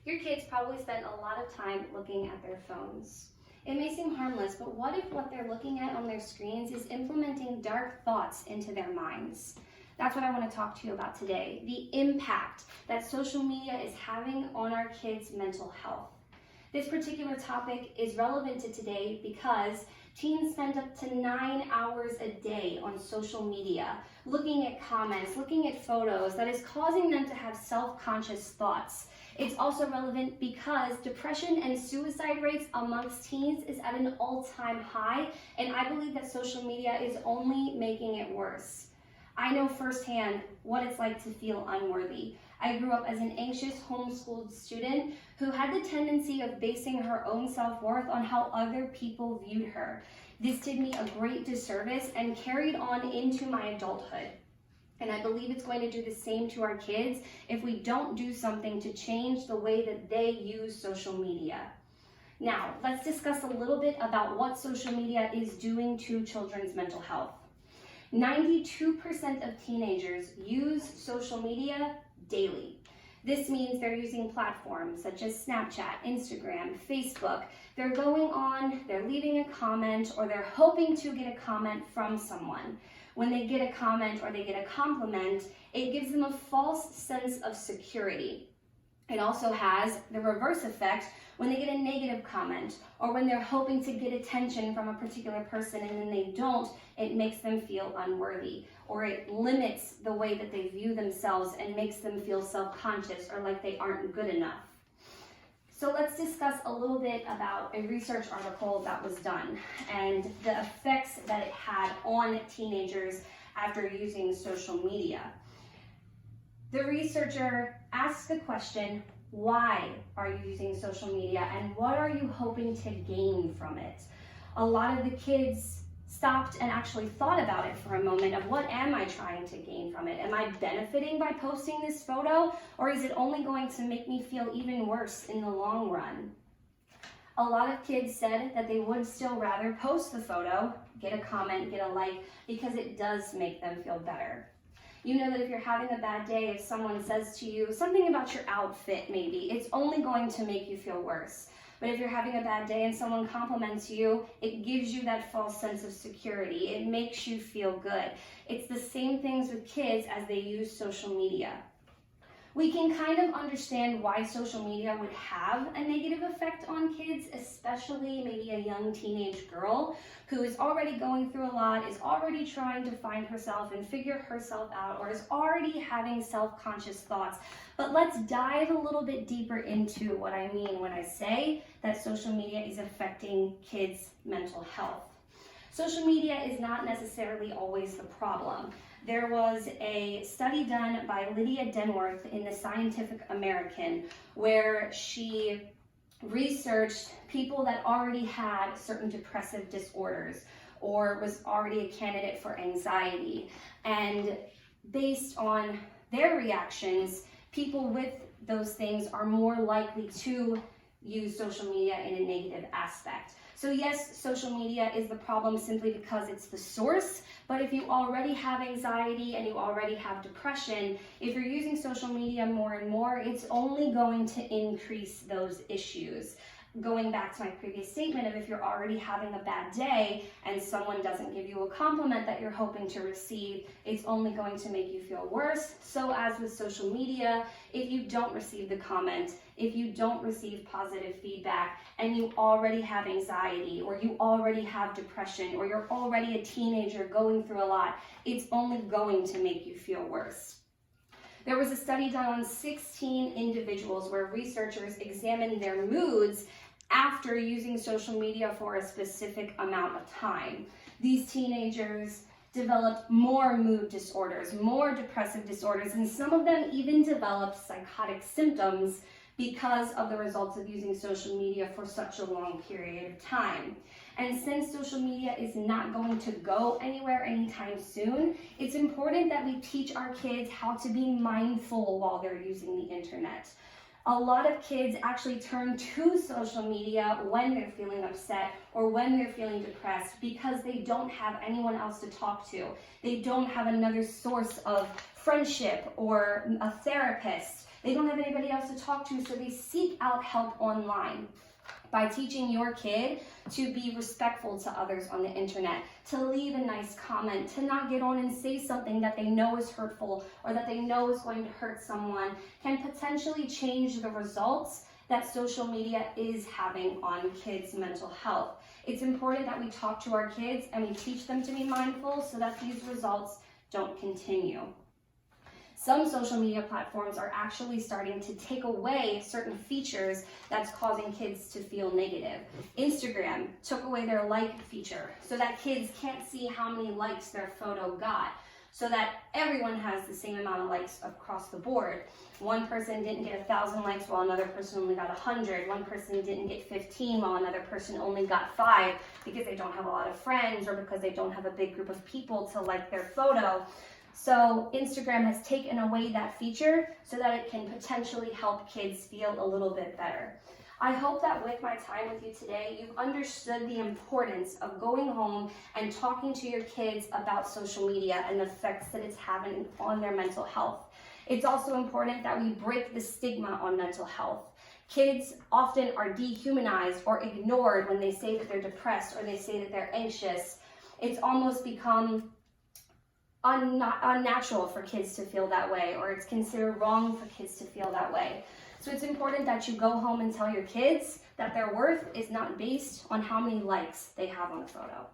Your kids probably spend a lot of time looking at their phones. It may seem harmless, but what if what they're looking at on their screens is implementing dark thoughts into their minds? That's what I want to talk to you about today, the impact that social media is having on our kids' mental health. This particular topic is relevant to today because teens spend up to 9 hours a day on social media, looking at comments, looking at photos that is causing them to have self-conscious thoughts. It's also relevant because depression and suicide rates amongst teens is at an all-time high, and I believe that social media is only making it worse. I know firsthand what it's like to feel unworthy. I grew up as an anxious homeschooled student who had the tendency of basing her own self-worth on how other people viewed her. This did me a great disservice and carried on into my adulthood. And I believe it's going to do the same to our kids if we don't do something to change the way that they use social media. Now, let's discuss a little bit about what social media is doing to children's mental health. 92% of teenagers use social media daily. This means they're using platforms such as Snapchat, Instagram, Facebook. They're going on, they're leaving a comment, or they're hoping to get a comment from someone. When they get a comment or they get a compliment, it gives them a false sense of security. It also has the reverse effect when they get a negative comment or when they're hoping to get attention from a particular person and then they don't, it makes them feel unworthy, or it limits the way that they view themselves and makes them feel self-conscious or like they aren't good enough. So let's discuss a little bit about a research article that was done and the effects that it had on teenagers after using social media. The researcher asked the question, why are you using social media and what are you hoping to gain from it? A lot of the kids stopped and actually thought about it for a moment of what am I trying to gain from it? Am I benefiting by posting this photo, or is it only going to make me feel even worse in the long run? A lot of kids said that they would still rather post the photo, get a comment, get a like, because it does make them feel better. You know that if you're having a bad day, if someone says to you something about your outfit maybe, it's only going to make you feel worse. But if you're having a bad day and someone compliments you, it gives you that false sense of security. It makes you feel good. It's the same things with kids as they use social media. We can kind of understand why social media would have a negative effect on kids, especially maybe a young teenage girl who is already going through a lot, is already trying to find herself and figure herself out, or is already having self-conscious thoughts. But let's dive a little bit deeper into what I mean when I say that social media is affecting kids' mental health. Social media is not necessarily always the problem. There was a study done by Lydia Denworth in the Scientific American where she researched people that already had certain depressive disorders or was already a candidate for anxiety. And based on their reactions, people with those things are more likely to use social media in a negative aspect. So yes, social media is the problem simply because it's the source, but if you already have anxiety and you already have depression, if you're using social media more and more, it's only going to increase those issues. Going back to my previous statement of if you're already having a bad day and someone doesn't give you a compliment that you're hoping to receive, it's only going to make you feel worse. So as with social media, if you don't receive the comment, if you don't receive positive feedback and you already have anxiety or you already have depression or you're already a teenager going through a lot, it's only going to make you feel worse. There was a study done on 16 individuals where researchers examined their moods after using social media for a specific amount of time. These teenagers developed more mood disorders, more depressive disorders, and some of them even developed psychotic symptoms because of the results of using social media for such a long period of time. And since social media is not going to go anywhere anytime soon, it's important that we teach our kids how to be mindful while they're using the internet. A lot of kids actually turn to social media when they're feeling upset or when they're feeling depressed because they don't have anyone else to talk to. They don't have another source of friendship or a therapist. They don't have anybody else to talk to, so they seek out help online. By teaching your kid to be respectful to others on the internet, to leave a nice comment, to not get on and say something that they know is hurtful or that they know is going to hurt someone, can potentially change the results that social media is having on kids' mental health. It's important that we talk to our kids and we teach them to be mindful so that these results don't continue. Some social media platforms are actually starting to take away certain features that's causing kids to feel negative. Instagram took away their like feature so that kids can't see how many likes their photo got, so that everyone has the same amount of likes across the board. One person didn't get 1,000 likes while another person only got 100. One person didn't get 15 while another person only got 5 because they don't have a lot of friends or because they don't have a big group of people to like their photo. So Instagram has taken away that feature so that it can potentially help kids feel a little bit better. I hope that with my time with you today, you've understood the importance of going home and talking to your kids about social media and the effects that it's having on their mental health. It's also important that we break the stigma on mental health. Kids often are dehumanized or ignored when they say that they're depressed or they say that they're anxious. It's almost become unnatural for kids to feel that way, or it's considered wrong for kids to feel that way. So it's important that you go home and tell your kids that their worth is not based on how many likes they have on a photo.